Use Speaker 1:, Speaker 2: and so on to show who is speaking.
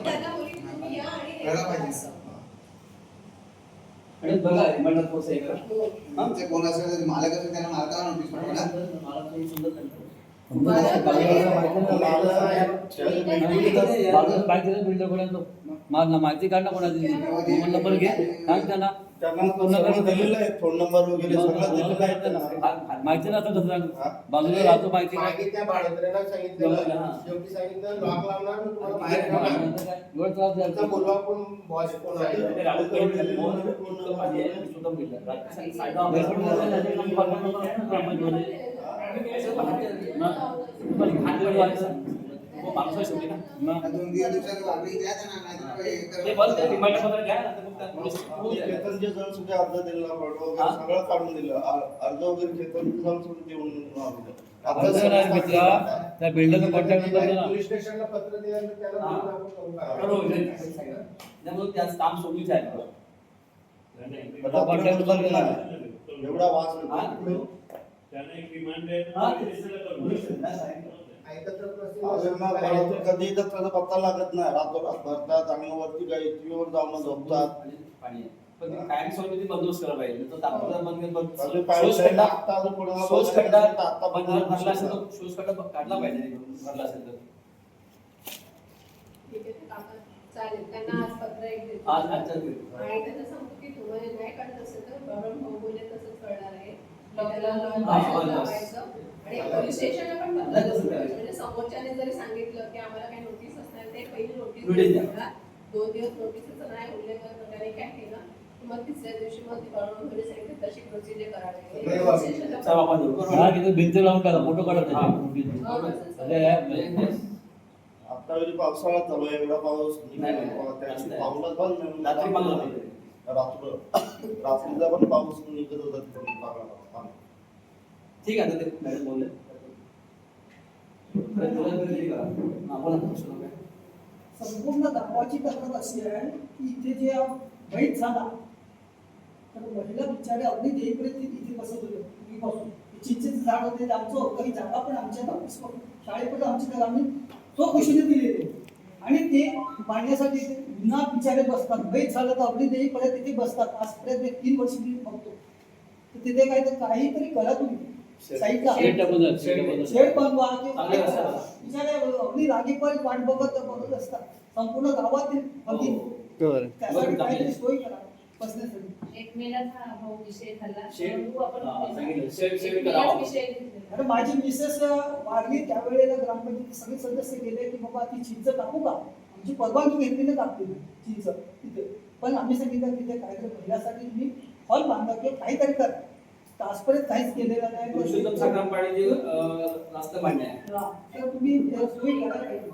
Speaker 1: त्यांना बोलली तुम्ही या आणि
Speaker 2: कळलं पाहिजे.
Speaker 3: आणि बघा रिमाइंडर कोर्स आहे का
Speaker 2: आमचे कोण असेल तर मालक असेल त्यांना मालकाला नोटीस पाठवा ना.
Speaker 3: मला तुम्ही सुंदर करता माहिती काढ ना कोणाची मोबाईल नंबर घे सांग त्यांना
Speaker 4: दिलेलं आहे फोन नंबर वगैरे सगळं दिलेलं आहे त्यांना.
Speaker 3: माहिती नसतं कसं सांग बाजूला राहतो माहिती
Speaker 5: मागे त्या भाडोत्र्याला सांगितलं शेवटी सांगितलं लॉक लावणार तुम्हाला बाहेर काढा. त्यांचा मुलगा पण बॉस कोण आहे
Speaker 2: दोन दिवसात वागणी द्या त्यांना,
Speaker 4: चेतनचे जण सुद्धा अर्ज दिला वगैरे सगळं काढून दिलं अर्ज वगैरे चेतन जण सुद्धा देऊन
Speaker 3: त्या बिल्डरचा कॉन्टॅक्ट नंबर
Speaker 5: पोलीस स्टेशनला पत्र दिलं त्याला बोलून आपण करू.
Speaker 3: त्यामुळे त्याच काम सोडूच आहे
Speaker 4: कॉन्टॅक्ट नंबर दिला एवढा वास कधी तर त्याचा पत्ता लागत नाही. रातोरात भरतात आणि वरती गायत्रीवर जाऊन झोपतात.
Speaker 3: कायम स्वरूपी बंदोबस्त करायला पाहिजे तो तात्पुरता
Speaker 4: अजून पाहिजे
Speaker 3: खड्डा
Speaker 4: आता अजून कोणाला
Speaker 3: शोष खड्डा
Speaker 4: आता
Speaker 3: भरला असेल तर शोष खड्डा काढला पाहिजे भरला असेल तर
Speaker 1: ठीक आहे, काका चालेल. त्यांना आज पत्र एक देतो
Speaker 3: आज आजच्या
Speaker 1: आणि त्यांना सांगतो की तुम्हाला नाही काढत असेल तर गौरव भाऊ बोलले तसंच करणार आहे. आणि पोलीस स्टेशनला पण पत्र देतो. म्हणजे समोरच्याने जरी सांगितलं की आम्हाला काही नोटीस असणार ते पहिली नोटीस देणार. 2 दिवस नोटीसचा नाही उल्लेख करत त्याने काय केलं मग तिसऱ्या दिवशी मग ती गौरव भाऊने सांगितलं तशी प्रोसिजर करावी.
Speaker 3: भिंत लावून टाका फोटो काढत
Speaker 4: आता वेळी पावसाळा चालू आहे एवढा पाऊस पाऊलाच पण रात्रीचा पण पाऊस निघत होता.
Speaker 3: ठीक आहे ते मॅडम बोलले
Speaker 6: संपूर्ण गावाची तक्रार अशी आहे की इथे जे वाईट झाला तर महिला बिचारे अगदी देईपर्यंत इथे बसत होते पूर्वीपासून. चिंचेचं झाड होते ते आमचं होतं ही जागा पण आमच्या शाळेपर्यंत आमच्या आम्ही तो खुशीने दिलेले आणि ते पाण्यासाठी पुन्हा बिचारे बसतात. वाईट झालं तर अगदी देईपर्यंत तिथे बसतात. आजपर्यंत 3 वर्ष मी बघतो तर तिथे काय तर काहीतरी करा तुम्ही साईडला शेड बनवा बिचारे अगदी रागीपर्यंत वाट बघत असतात. संपूर्ण गावातील अगदी त्यासाठी काहीतरी सोय करा बसण्यासाठी.
Speaker 1: एक महिन्यात हा भाऊ विषय झाला.
Speaker 6: अरे माझी मिसेस वारली त्यावेळेला ग्रामपंचायत सगळे सदस्य गेले की बाबा ती चिंच कापू का. आमची परवानगी घेतली ना कापली चिंच तिथे. पण आम्ही सांगितलं तिथे काहीतरी महिलासाठी तुम्ही हॉल बांधा किंवा काहीतरी करा. आजपर्यंत काहीच केलेलं नाही. तर तुम्ही सोयी करायला पाहिजे.